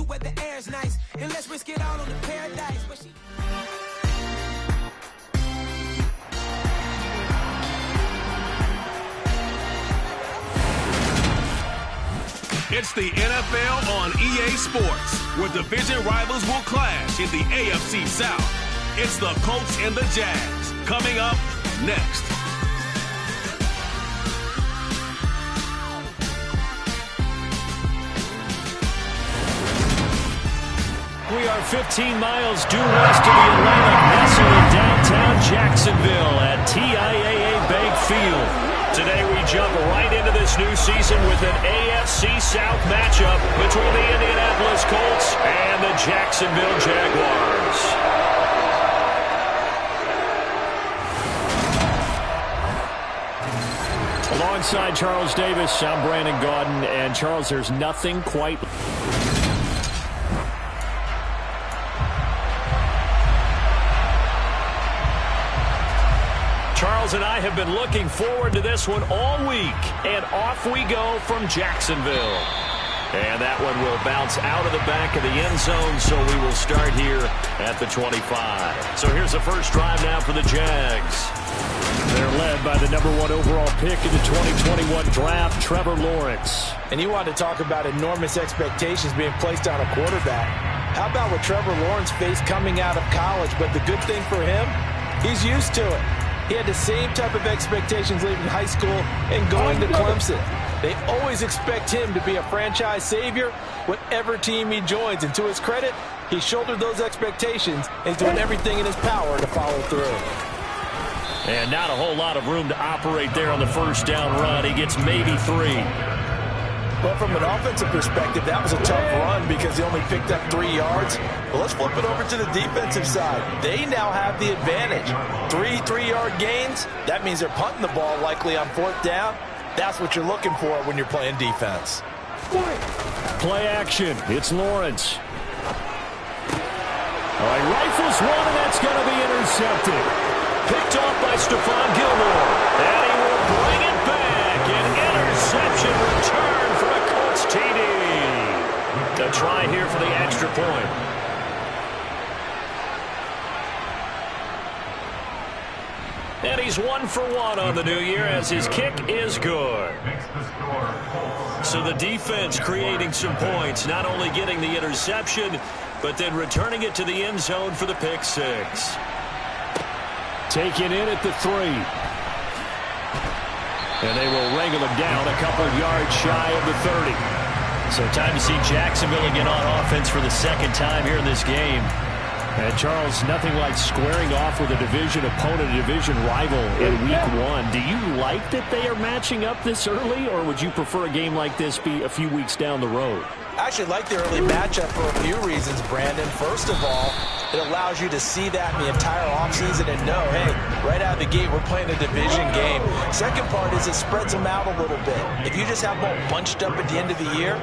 where the air's nice. And let's risk it all on the paradise. But she... It's the NFL on EA Sports, where division rivals will clash in the AFC South. It's the Colts and the Jags, coming up next. We are 15 miles due west of the Atlantic, nestled in downtown Jacksonville at TIAA Bank Field. Today we jump right into this new season with an AFC South matchup between the Indianapolis Colts and the Jacksonville Jaguars. Alongside Charles Davis, I'm Brandon Gaudin, and Charles, there's nothing quite... Charles and I have been looking forward to this one all week, and off we go from Jacksonville. And that one will bounce out of the back of the end zone, so we will start here at the 25. So here's the first drive now for the Jags. They're led by the #1 overall pick in the 2021 draft, Trevor Lawrence. And you want to talk about enormous expectations being placed on a quarterback. How about what Trevor Lawrence faced coming out of college? But the good thing for him, he's used to it. He had the same type of expectations leaving high school and going to Clemson. They always expect him to be a franchise savior, whatever team he joins. And to his credit, he shouldered those expectations and is doing everything in his power to follow through. And not a whole lot of room to operate there on the first down run. He gets maybe 3. But from an offensive perspective, that was a tough run because he only picked up 3 yards. Well, let's flip it over to the defensive side. They now have the advantage. 3 3-yard gains. That means they're punting the ball likely on 4th down. That's what you're looking for when you're playing defense. Play action. It's Lawrence. Oh, he rifles one, and that's going to be intercepted. Picked off by Stephon Gilmore. And he will bring it back. An interception return for a Colts TD. A try here for the extra point. And he's 1 for 1 on the new year as his kick is good. So the defense creating some points, not only getting the interception, but then returning it to the end zone for the pick 6. Taken in at the 3. And they will wrangle him down a couple of yards shy of the 30. So time to see Jacksonville again on offense for the second time here in this game. And Charles, nothing like squaring off with a division opponent, a division rival in week 1. Do you like that they are matching up this early, or would you prefer a game like this be a few weeks down the road? I actually like the early matchup for a few reasons, Brandon. First of all, it allows you to see that in the entire offseason and know, hey, right out of the gate, we're playing a division game. Second part is it spreads them out a little bit. If you just have them all bunched up at the end of the year,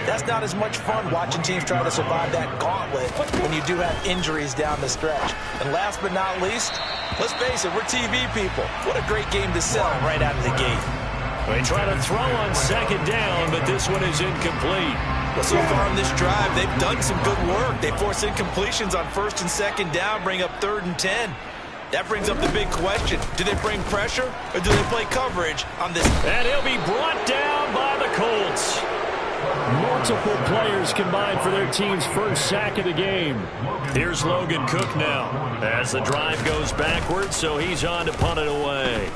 that's not as much fun watching teams try to survive that gauntlet when you do have injuries down the stretch. And last but not least, let's face it, we're TV people. What a great game to sell right out of the gate. They try to throw on second down, but this one is incomplete. Well, so far on this drive, they've done some good work. They force incompletions on 1st and 2nd down, bring up 3rd and 10. That brings up the big question. Do they bring pressure or do they play coverage on this? And he'll be brought down by the Colts. Multiple players combined for their team's first sack of the game. Here's Logan Cook now as the drive goes backwards, so he's on to punt it away.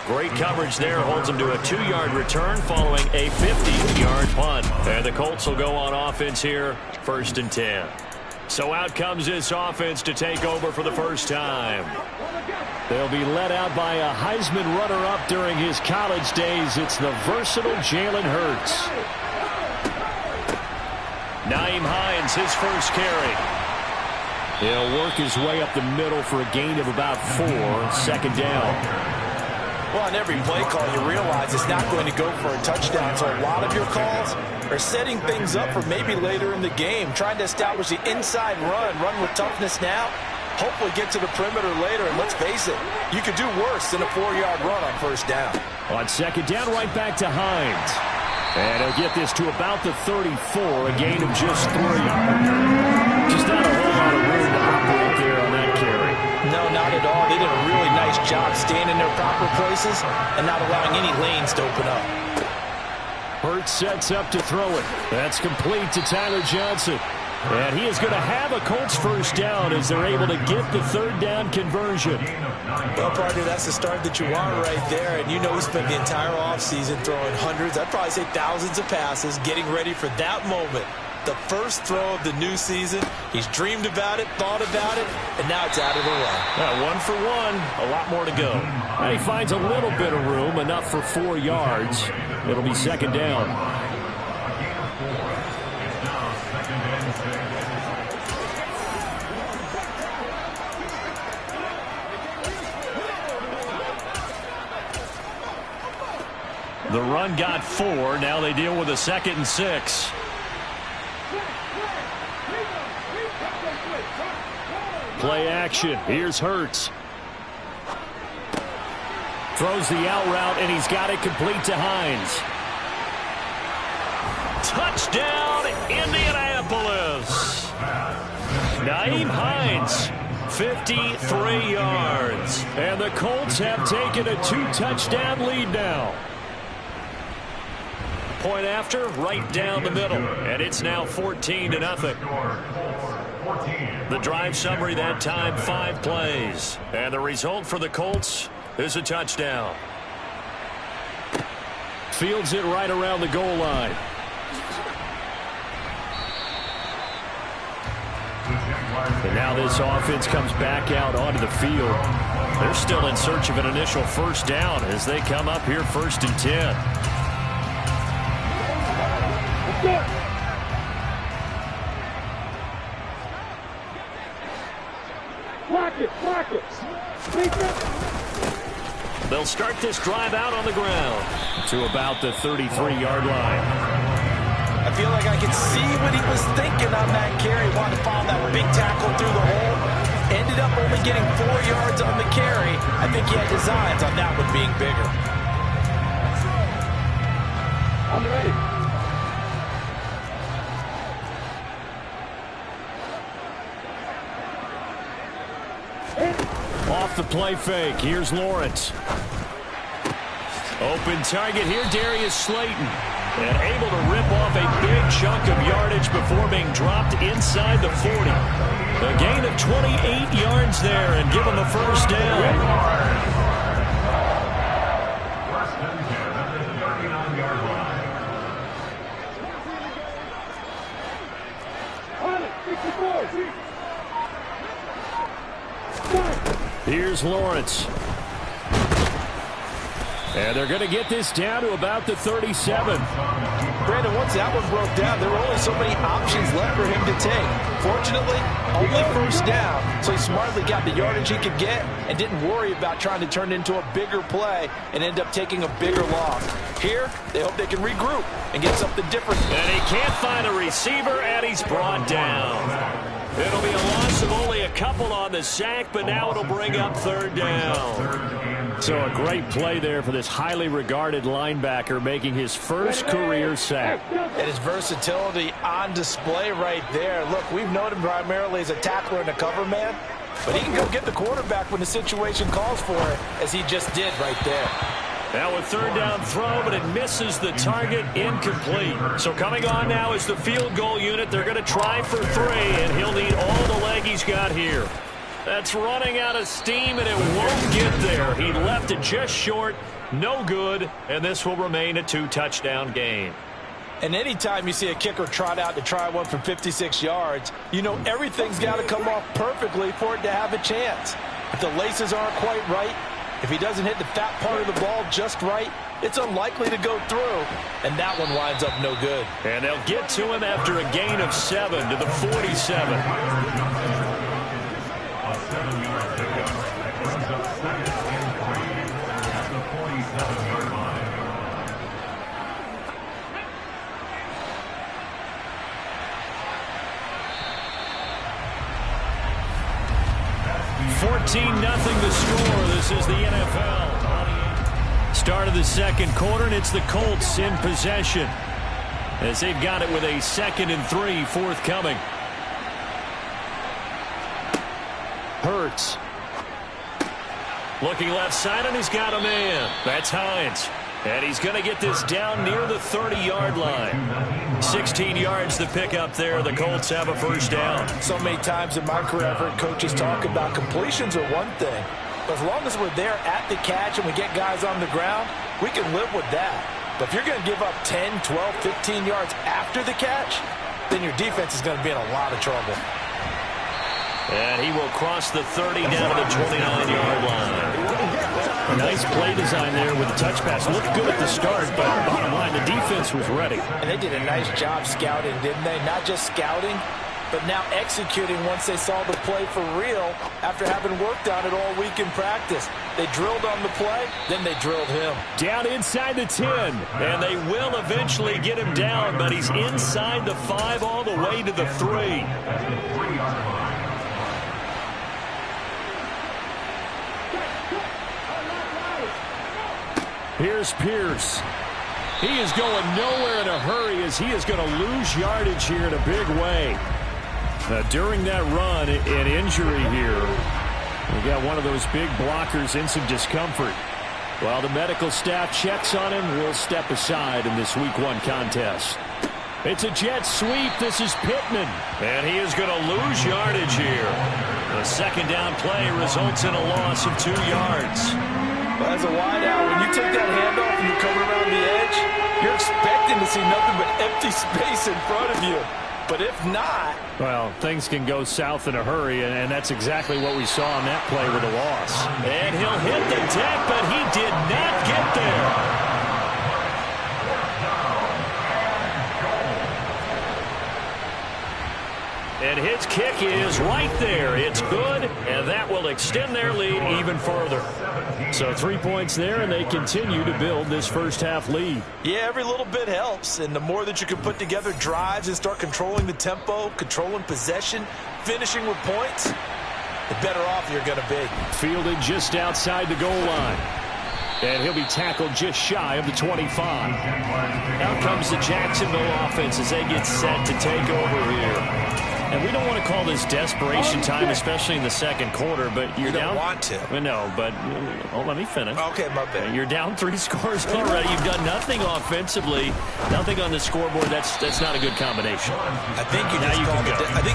Great coverage there, holds him to a 2-yard return following a 50-yard punt. And the Colts will go on offense here, 1st and 10. So out comes this offense to take over for the first time. They'll be led out by a Heisman runner-up during his college days. It's the versatile Jalen Hurts. Nyheim Hines, his first carry. He'll work his way up the middle for a gain of about 4, 2nd down. Well, on every play call, you realize it's not going to go for a touchdown. So a lot of your calls are setting things up for maybe later in the game, trying to establish the inside run with toughness now. hopefully get to the perimeter later. And let's face it, you could do worse than a 4-yard run on first down. On second down, right back to Hines. And he'll get this to about the 34, a gain of just 3. Just not a whole lot of room to operate there on that carry. No, not at all. They did a really nice job staying in their proper places and not allowing any lanes to open up. Hurts sets up to throw it. That's complete to Tyler Johnson. And he is going to have a Colts first down as they're able to get the third down conversion. Well, partner, that's the start that you want right there. And you know he spent the entire offseason throwing hundreds, I'd probably say thousands of passes, getting ready for that moment. The first throw of the new season. He's dreamed about it, thought about it, and now it's out of the way. 1 for 1, a lot more to go. And he finds a little bit of room, enough for 4 yards. It'll be second down. The run got 4. Now they deal with a 2nd and 6. Play action. Here's Hurts. Throws the out route, and he's got it complete to Hines. Touchdown, Indianapolis. Nyheim Hines, 53 yards. And the Colts have taken a 2-touchdown lead now. Point after, right down the middle. And it's now 14-0. The drive summary that time, 5 plays. And the result for the Colts is a touchdown. Fields it right around the goal line. And now this offense comes back out onto the field. They're still in search of an initial first down as they come up here 1st and 10. They'll start this drive out on the ground to about the 33-yard line. I feel like I could see what he was thinking on that carry. Wanted to follow that big tackle through the hole. Ended up only getting 4 yards on the carry. I think he had designs on that one being bigger. I'm ready. Off the play fake. Here's Lawrence. Open target here, Darius Slayton. And able to rip off a big chunk of yardage before being dropped inside the 40. A gain of 28 yards there and give him a first down. Here's Lawrence. And they're going to get this down to about the 37. Brandon, once that one broke down, there were only so many options left for him to take. Fortunately, only first down, so he smartly got the yardage he could get and didn't worry about trying to turn it into a bigger play and end up taking a bigger loss. Here, they hope they can regroup and get something different. And he can't find a receiver, and he's brought down. It'll be a loss of only a couple on the sack, but now it'll bring up third down. So a great play there for this highly regarded linebacker, making his first career sack. And his versatility on display right there. Look, we've known him primarily as a tackler and a cover man, but he can go get the quarterback when the situation calls for it, as he just did right there. Now a third down throw, but it misses the target, incomplete. So coming on now is the field goal unit. They're going to try for 3, and he'll need all the leg he's got here. That's running out of steam, and it won't get there. He left it just short, no good, and this will remain a 2-touchdown game. And anytime you see a kicker trot out to try one for 56 yards, you know everything's got to come off perfectly for it to have a chance. If the laces aren't quite right, if he doesn't hit the fat part of the ball just right, it's unlikely to go through, and that one winds up no good. And they'll get to him after a gain of 7 to the 47. the score. This is the NFL. Start of the second quarter, and it's the Colts in possession, as they've got it with a 2nd and 3 forthcoming. Hurts. Looking left side, and he's got a man. That's Hines. And he's going to get this down near the 30-yard line. 16 yards to pick up there. The Colts have a first down. So many times in my career, I've heard coaches talk about completions are one thing. But as long as we're there at the catch and we get guys on the ground, we can live with that. But if you're going to give up 10, 12, 15 yards after the catch, then your defense is going to be in a lot of trouble. And he will cross the 30 down to the 29-yard line. A nice play design there with the touch pass. Looked good at the start, but bottom line, the defense was ready. And they did a nice job scouting, didn't they? Not just scouting, but now executing once they saw the play for real after having worked on it all week in practice. They drilled on the play, then they drilled him. Down inside the 10, and they will eventually get him down, but he's inside the 5 all the way to the 3. Here's Pierce. He is going nowhere in a hurry, as he is going to lose yardage here in a big way. During that run, an injury here. We got one of those big blockers in some discomfort. While the medical staff checks on him, we'll step aside in this Week 1 contest. It's a jet sweep. This is Pittman. And he is going to lose yardage here. The second down play results in a loss of 2 yards. As a wideout, when you take that handoff and you come around the edge, you're expecting to see nothing but empty space in front of you. But if not... Well, things can go south in a hurry, and that's exactly what we saw on that play with a loss. And he'll hit the deck, but he did not get there. And his kick is right there. It's good, and that will extend their lead even further. So 3 points there, and they continue to build this first half lead. Yeah, every little bit helps, and the more that you can put together drives and start controlling the tempo, controlling possession, finishing with points, the better off you're going to be. Fielded just outside the goal line. And he'll be tackled just shy of the 25. Out comes the Jacksonville offense as they get set to take over here. And we don't want to call this desperation time, especially in the second quarter, but you're down. You don't want to. No, but let me finish. Okay, my bad. You're down 3 scores already. You've done nothing offensively, nothing on the scoreboard. That's not a good combination. I think you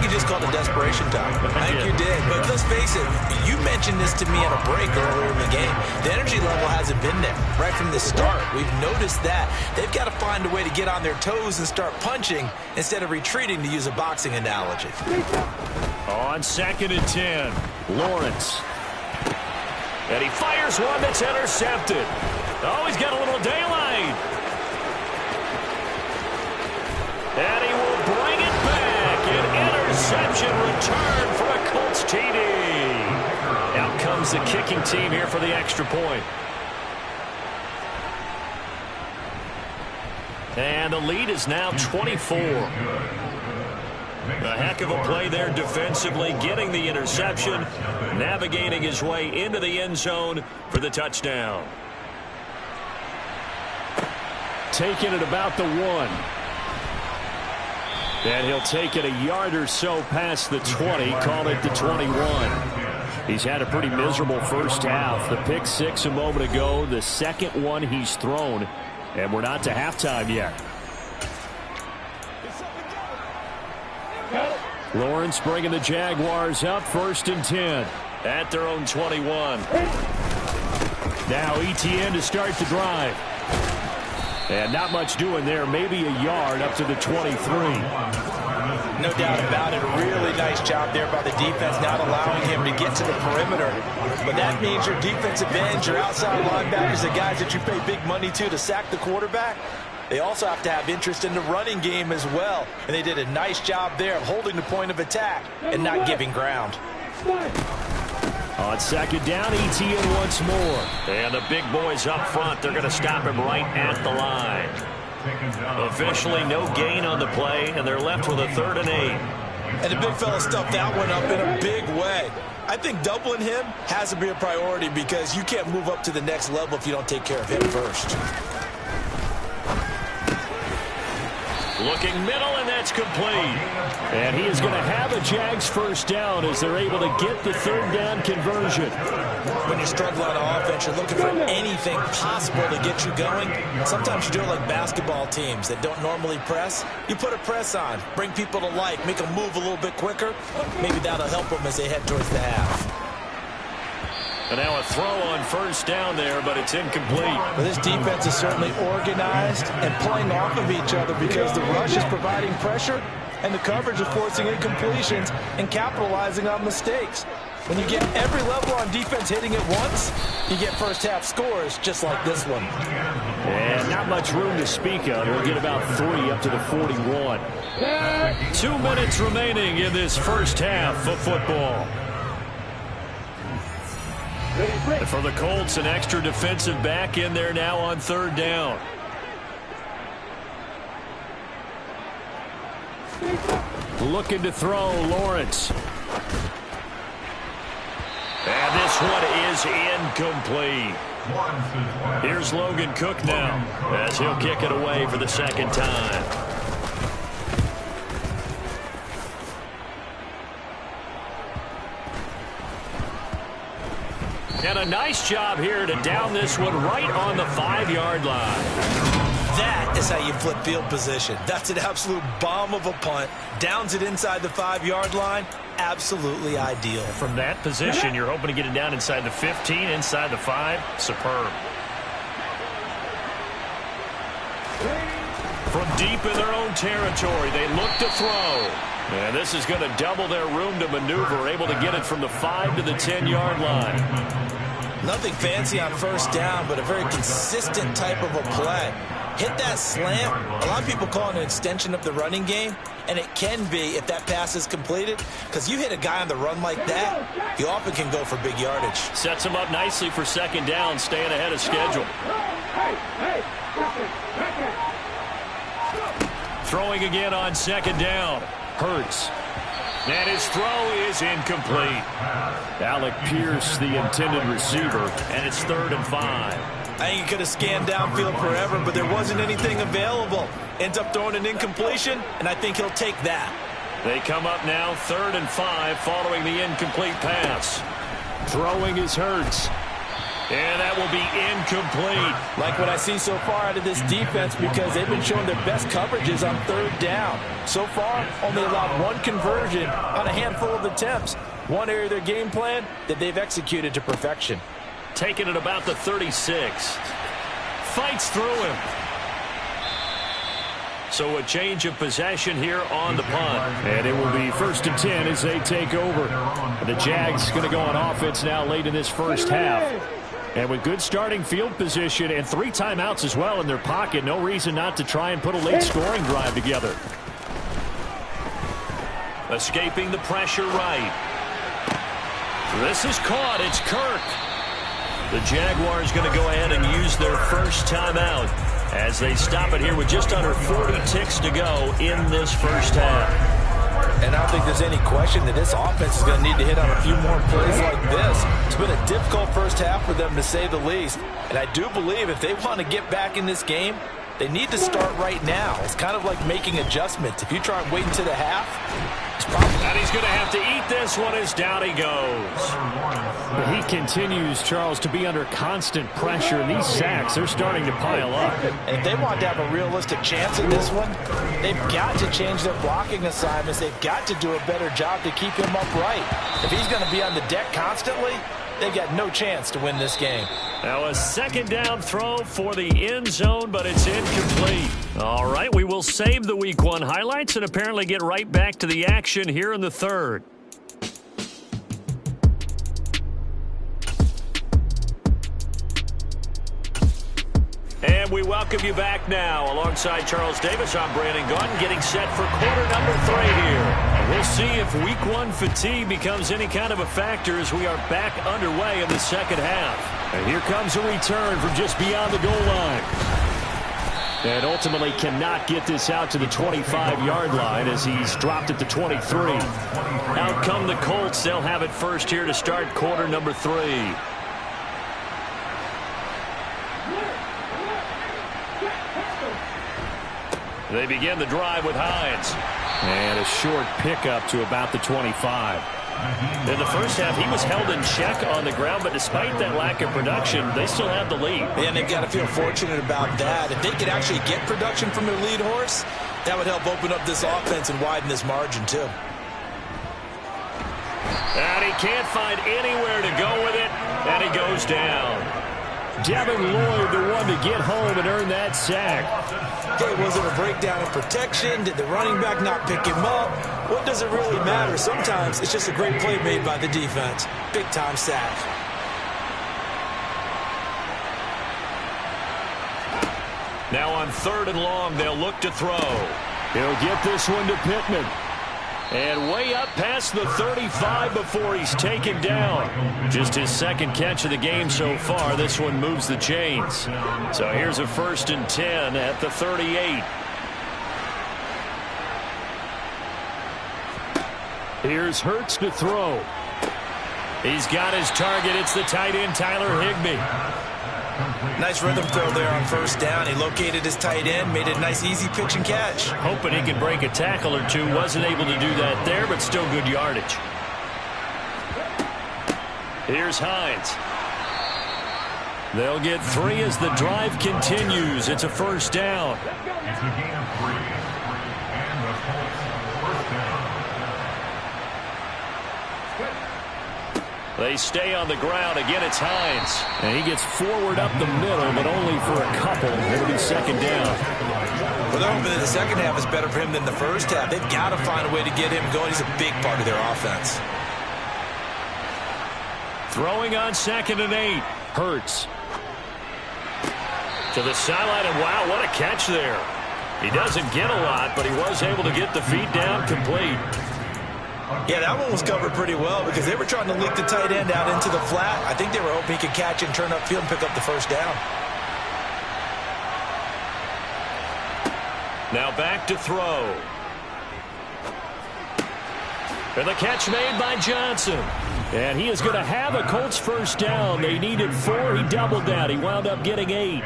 just called it desperation time. I think you did. But let's face it, you mentioned this to me in a break earlier in the game. The energy level hasn't been there right from the start. We've noticed that. They've got to find a way to get on their toes and start punching instead of retreating, to use a boxing analogy. On 2nd and 10, Lawrence. And he fires one that's intercepted. Oh, he's got a little daylight. And he will bring it back. An interception return for a Colts TD. Out comes the kicking team here for the extra point. And the lead is now 24. A heck of a play there defensively, getting the interception, navigating his way into the end zone for the touchdown. Taking it about the 1. And he'll take it a yard or so past the 20, call it the 21. He's had a pretty miserable first half. The pick 6 a moment ago, the second one he's thrown, and we're not to halftime yet. Lawrence bringing the Jaguars up, 1st and 10 at their own 21. Now ETN to start the drive. And not much doing there, maybe a yard up to the 23. No doubt about it. A really nice job there by the defense, not allowing him to get to the perimeter. But that means your defensive ends, your outside linebackers, the guys that you pay big money to sack the quarterback, they also have to have interest in the running game as well. And they did a nice job there of holding the point of attack and not giving ground. On 2nd down, ETN once more. And the big boys up front, they're going to stop him right at the line. Officially no gain on the play, and they're left with a 3rd and 8. And the big fella stuffed that one up in a big way. I think doubling him has to be a priority because you can't move up to the next level if you don't take care of him first. Looking middle, and that's complete. And he is going to have a Jags first down as they're able to get the third down conversion. When you're struggling on offense, you're looking for anything possible to get you going. Sometimes you do it like basketball teams that don't normally press. You put a press on, bring people to life, make them move a little bit quicker. Maybe that'll help them as they head towards the half. And now a throw on first down there, but it's incomplete. Well, this defense is certainly organized and playing off of each other because the rush is providing pressure and the coverage is forcing incompletions and capitalizing on mistakes. When you get every level on defense hitting it once, you get first half scores just like this one. And not much room to speak of. He'll get about 3 up to the 41. 2 minutes remaining in this first half of football. And for the Colts, an extra defensive back in there now on third down. Looking to throw, Lawrence. And this one is incomplete. Here's Logan Cook now as he'll kick it away for the second time. And a nice job here to down this one right on the 5-yard line. That is how you flip field position. That's an absolute bomb of a punt. Downs it inside the 5-yard line. Absolutely ideal. From that position, you're hoping to get it down inside the 15, inside the 5. Superb. From deep in their own territory, they look to throw. And this is going to double their room to maneuver, able to get it from the 5 to the 10-yard line. Nothing fancy on first down, but a very consistent type of a play. Hit that slant. A lot of people call it an extension of the running game, and it can be if that pass is completed, because you hit a guy on the run like that, you often can go for big yardage. Sets him up nicely for second down, staying ahead of schedule. Throwing again on second down. Hurts. And his throw is incomplete. Alec Pierce, the intended receiver, and it's 3rd and 5. I think he could have scanned downfield forever, but there wasn't anything available. Ends up throwing an incompletion, and I think he'll take that. They come up now 3rd and 5 following the incomplete pass. Throwing is Hurts. And that will be incomplete. Like what I see so far out of this defense because they've been showing their best coverages on third down. So far, only allowed 1 conversion on a handful of attempts. One area of their game plan that they've executed to perfection. Taken at about the 36. Fights through him. So a change of possession here on the punt. And it will be 1st and 10 as they take over. The Jags going to go on offense now late in this first half. And with good starting field position and 3 timeouts as well in their pocket, no reason not to try and put a late scoring drive together. Escaping the pressure right. This is caught. It's Kirk. The Jaguars going to go ahead and use their first timeout as they stop it here with just under 40 ticks to go in this first half. And I don't think there's any question that this offense is going to need to hit on a few more plays like this. It's been a difficult first half for them, to say the least. And I do believe if they want to get back in this game, they need to start right now. It's kind of like making adjustments. If you try and wait until the half, it's probably... And he's going to have to eat this one as down he goes. But he continues, Charles, to be under constant pressure. And these sacks, they're starting to pile up. And if they want to have a realistic chance in this one, they've got to change their blocking assignments. They've got to do a better job to keep him upright. If he's going to be on the deck constantly, they've got no chance to win this game. Now a second down throw for the end zone, but it's incomplete. All right, we will save the Week 1 highlights and apparently get right back to the action here in the third. And we welcome you back now. Alongside Charles Davis, I'm Brandon Gaudin, getting set for quarter number 3 here. We'll see if Week 1 fatigue becomes any kind of a factor as we are back underway in the second half. And here comes a return from just beyond the goal line. And ultimately cannot get this out to the 25-yard line as he's dropped at the 23. Out come the Colts. They'll have it first here to start quarter number 3. They begin the drive with Hines. And a short pickup to about the 25. In the first half, he was held in check on the ground, but despite that lack of production, they still have the lead. And they've got to feel fortunate about that. If they could actually get production from their lead horse, that would help open up this offense and widen this margin, too. And he can't find anywhere to go with it, and he goes down. Devin Lloyd, the one to get home and earn that sack. Okay, was it a breakdown in protection? Did the running back not pick him up? What does it really matter? Sometimes it's just a great play made by the defense. Big-time sack. Now on 3rd and long, they'll look to throw. He'll get this one to Pittman. And way up past the 35 before he's taken down. Just his second catch of the game so far. This one moves the chains. So here's a 1st and 10 at the 38. Here's Hurts to throw. He's got his target. It's the tight end, Tyler Higbee. Nice rhythm throw there on 1st down. He located his tight end, made it a nice easy pitch and catch. Hoping he can break a tackle or two. Wasn't able to do that there, but still good yardage. Here's Hines. They'll get 3 as the drive continues. It's a 1st down. It's a gain of 3. And the Colts first down. They stay on the ground. Again, it's Hines. And he gets forward up the middle, but only for a couple. It'll be 2nd down. Well, they're hoping that the second half is better for him than the first half. They've got to find a way to get him going. He's a big part of their offense. Throwing on 2nd and 8. Hurts. To the sideline, and wow, what a catch there. He doesn't get a lot, but he was able to get the feet down complete. Yeah, that one was covered pretty well because they were trying to leak the tight end out into the flat. I think they were hoping he could catch it and turn upfield and pick up the 1st down. Now back to throw. And the catch made by Johnson. And he is going to have a Colts 1st down. They needed 4. He doubled that. He wound up getting 8.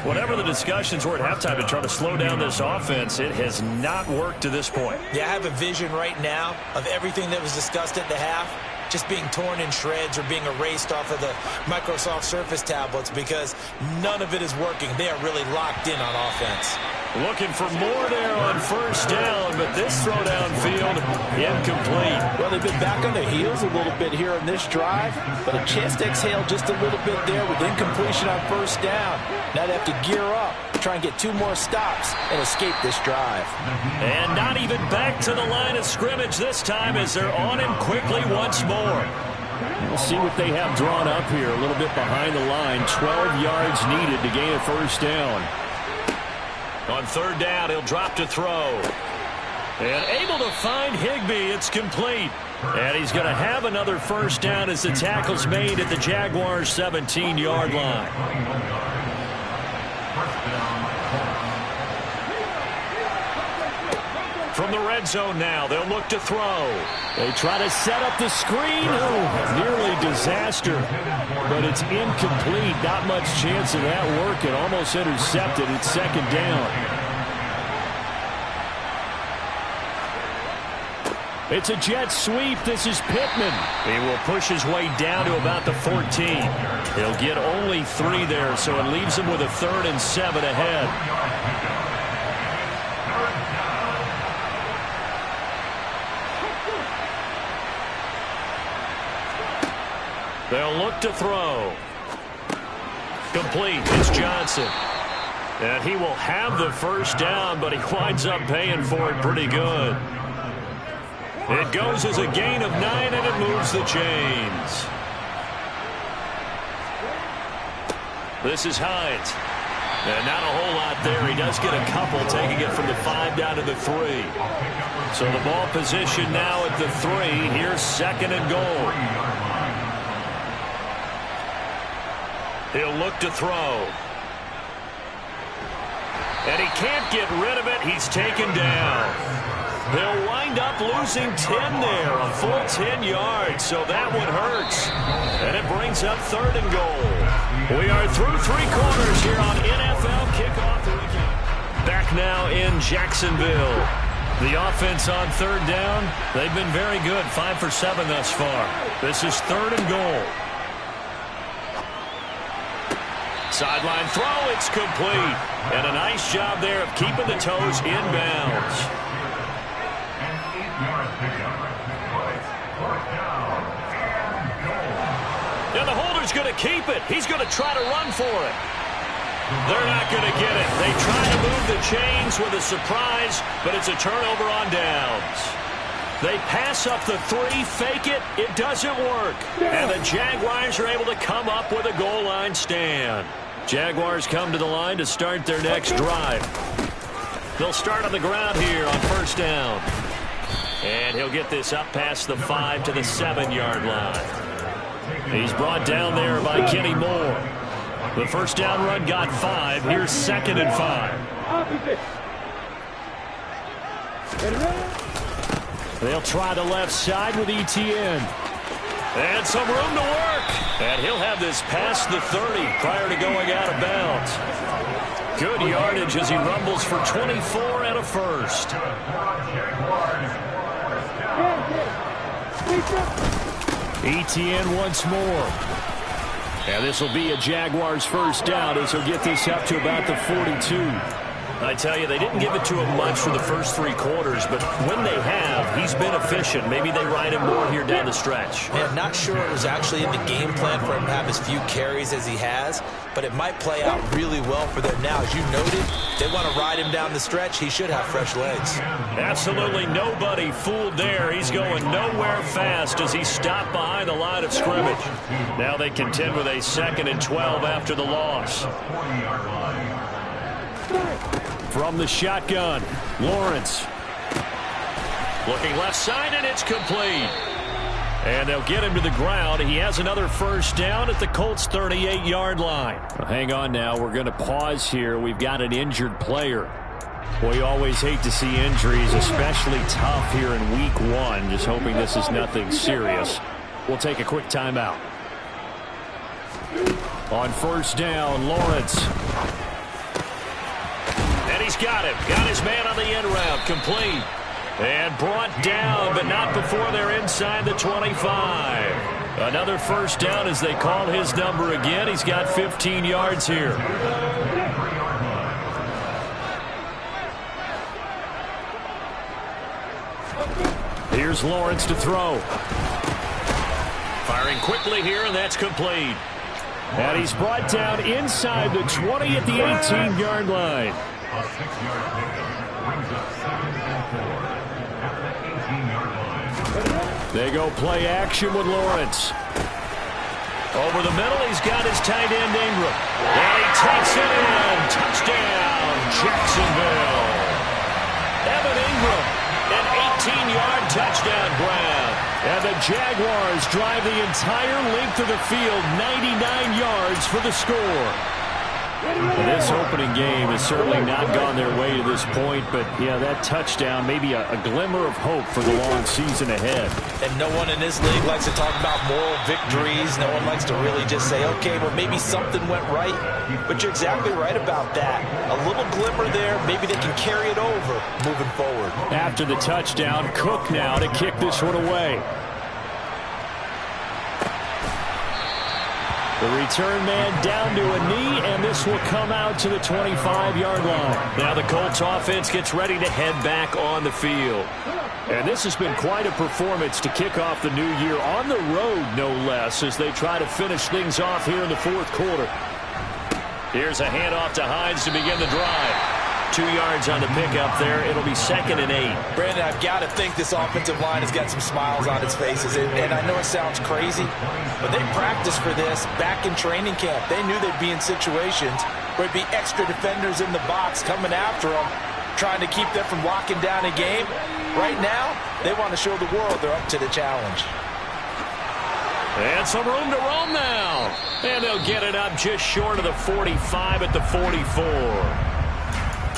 Whatever the discussions were at halftime to try to slow down this offense, it has not worked to this point. Yeah, I have a vision right now of everything that was discussed at the half just being torn in shreds or being erased off of the Microsoft Surface tablets because none of it is working. They are really locked in on offense. Looking for more there on 1st down, but this throw downfield incomplete. Well, they've been back on their heels a little bit here in this drive, but a chance to exhale just a little bit there with incompletion on 1st down. Now they have to gear up, try and get 2 more stops and escape this drive. And not even back to the line of scrimmage this time as they're on him quickly once more. We'll see what they have drawn up here a little bit behind the line. 12 yards needed to gain a 1st down. On 3rd down, he'll drop to throw. And able to find Higbee. It's complete. And he's going to have another 1st down as the tackle's made at the Jaguars' 17-yard line. From the red zone now, they'll look to throw. They try to set up the screen. Oh, nearly disaster. But it's incomplete. Not much chance of that working. Almost intercepted. It's 2nd down. It's a jet sweep. This is Pittman. He will push his way down to about the 14. He'll get only 3 there, so it leaves him with a 3rd and 7 ahead. They'll look to throw. Complete. It's Johnson. And he will have the 1st down, but he winds up paying for it pretty good. It goes as a gain of 9, and it moves the chains. This is Hines. And not a whole lot there. He does get a couple, taking it from the 5 down to the 3. So the ball position now at the 3. Here's 2nd and goal. He'll look to throw. And he can't get rid of it. He's taken down. They'll wind up losing 10 there, a full 10 yards, so that one hurts. And it brings up 3rd and goal. We are through 3 quarters here on NFL Kickoff Weekend. Back now in Jacksonville. The offense on 3rd down, they've been very good, 5 for 7 thus far. This is 3rd and goal. Sideline throw, it's complete. And a nice job there of keeping the toes inbounds. And the holder's going to keep it. He's going to try to run for it. They're not going to get it. They try to move the chains with a surprise, but it's a turnover on downs. They pass up the 3, fake it. It doesn't work. And the Jaguars are able to come up with a goal line stand. Jaguars come to the line to start their next drive. They'll start on the ground here on 1st down. And he'll get this up past the 5 to the 7-yard line. He's brought down there by Kenny Moore. The 1st down run got 5. Here's 2nd and 5. They'll try the left side with Etienne. And some room to work. And he'll have this past the 30 prior to going out of bounds. Good yardage as he rumbles for 24 and a first. Etienne once more. And this will be a Jaguars 1st down as he'll get this up to about the 42. I tell you, they didn't give it to him much for the first 3 quarters, but when they have, he's been efficient. Maybe they ride him more here down the stretch. Yeah, not sure it was actually in the game plan for him to have as few carries as he has, but it might play out really well for them now. As you noted, they want to ride him down the stretch. He should have fresh legs. Absolutely nobody fooled there. He's going nowhere fast as he stopped behind the line of scrimmage. Now they contend with a 2nd and 12 after the loss. From the shotgun, Lawrence. Looking left side, and it's complete. And they'll get him to the ground. He has another 1st down at the Colts' 38-yard line. Well, hang on now. We're going to pause here. We've got an injured player. We always hate to see injuries, especially tough here in Week 1. Just hoping this is nothing serious. We'll take a quick timeout. On 1st down, Lawrence. And he's got him. Got his man on the end route. Complete. And brought down, but not before they're inside the 25. Another 1st down as they call his number again. He's got 15 yards here. Here's Lawrence to throw. Firing quickly here, and that's complete. And he's brought down inside the 20 at the 18-yard line. A 6-yard pickup brings up 2nd and 4 at the 18-yard line. They go play action with Lawrence. Over the middle, he's got his tight end Ingram. And he takes it in. Touchdown, Jacksonville. Evan Ingram, an 18-yard touchdown grab. And the Jaguars drive the entire length of the field, 99 yards for the score. This opening game has certainly not gone their way to this point, but yeah, that touchdown, maybe a glimmer of hope for the long season ahead. And no one in this league likes to talk about moral victories. No one likes to really just say, okay, well, maybe something went right. But you're exactly right about that. A little glimmer there, maybe they can carry it over moving forward. After the touchdown, Cook now to kick this one away. The return man down to a knee, and this will come out to the 25-yard line. Now the Colts offense gets ready to head back on the field. And this has been quite a performance to kick off the new year on the road, no less, as they try to finish things off here in the 4th quarter. Here's a handoff to Hines to begin the drive. 2 yards on the pickup there. It'll be 2nd and 8. Brandon, I've got to think this offensive line has got some smiles on its faces. And I know it sounds crazy, but they practiced for this back in training camp. They knew they'd be in situations where there'd be extra defenders in the box coming after them, trying to keep them from locking down a game. Right now, they want to show the world they're up to the challenge. And some room to roam now. And they'll get it up just short of the 45 at the 44.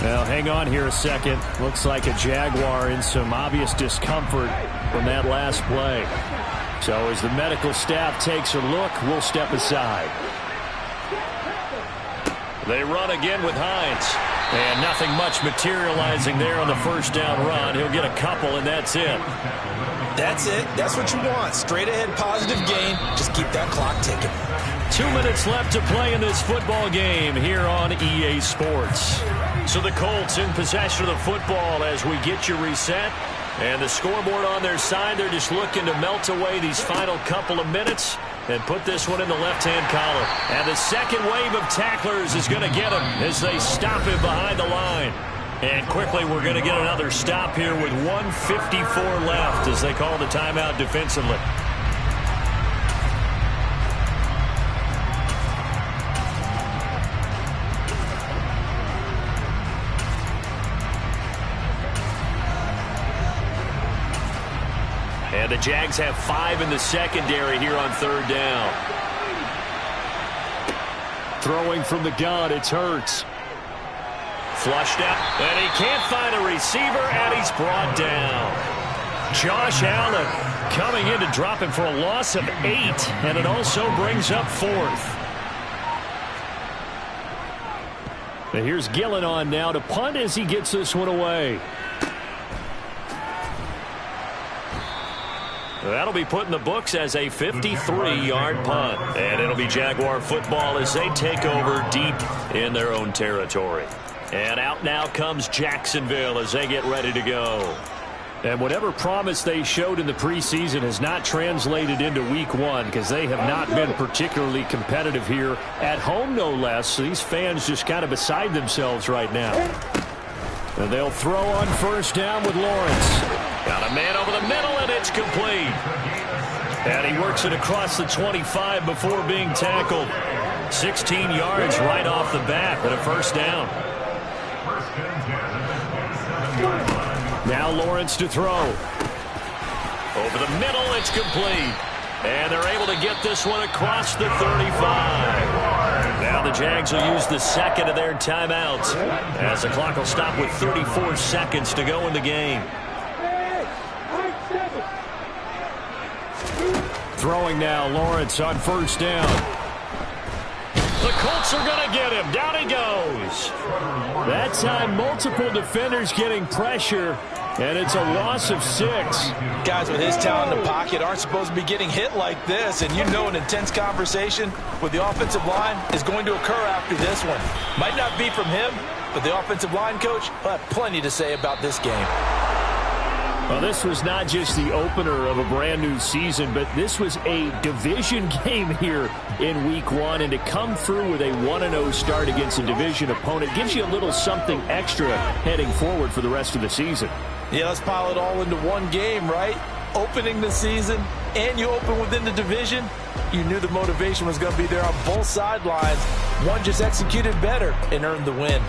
Well, hang on here a second. Looks like a Jaguar in some obvious discomfort from that last play. So as the medical staff takes a look, we'll step aside. They run again with Hines. And nothing much materializing there on the first down run. He'll get a couple, and that's it. That's it. That's what you want. Straight ahead positive gain. Just keep that clock ticking. 2 minutes left to play in this football game here on EA Sports. So the Colts in possession of the football as we get you reset. And the scoreboard on their side, they're just looking to melt away these final couple of minutes and put this one in the left-hand column. And the second wave of tacklers is going to get him as they stop him behind the line. And quickly, we're going to get another stop here with 1:54 left as they call the timeout defensively. And the Jags have 5 in the secondary here on third down. Throwing from the gun, it's Hurts. Flushed out, and he can't find a receiver, and he's brought down. Josh Allen coming in to drop him for a loss of 8, and it also brings up 4th. And here's Gillen on now to punt as he gets this one away. That'll be put in the books as a 53-yard punt. And it'll be Jaguar football as they take over deep in their own territory. And out now comes Jacksonville as they get ready to go. And whatever promise they showed in the preseason has not translated into week 1 because they have not been particularly competitive here at home, no less. So these fans just kind of beside themselves right now. And they'll throw on first down with Lawrence. Got a man over the middle, and it's complete. And he works it across the 25 before being tackled. 16 yards right off the bat, but a first down. Now Lawrence to throw. Over the middle, it's complete. And they're able to get this one across the 35. Now the Jags will use the second of their timeouts as the clock will stop with 34 seconds to go in the game. Throwing now, Lawrence on first down. The Colts are going to get him. Down he goes. That time, multiple defenders getting pressure, and it's a loss of 6. Guys with his talent in the pocket aren't supposed to be getting hit like this, and you know an intense conversation with the offensive line is going to occur after this one. Might not be from him, but the offensive line coach will have plenty to say about this game. Well, this was not just the opener of a brand-new season, but this was a division game here in Week 1, and to come through with a 1-0 start against a division opponent gives you a little something extra heading forward for the rest of the season. Yeah, let's pile it all into one game, right? Opening the season, and you open within the division. You knew the motivation was going to be there on both sidelines. One just executed better and earned the win.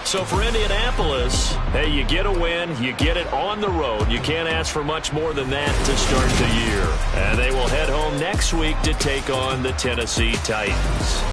So for Indianapolis, hey, you get a win, you get it on the road. You can't ask for much more than that to start the year. And they will head home next week to take on the Tennessee Titans.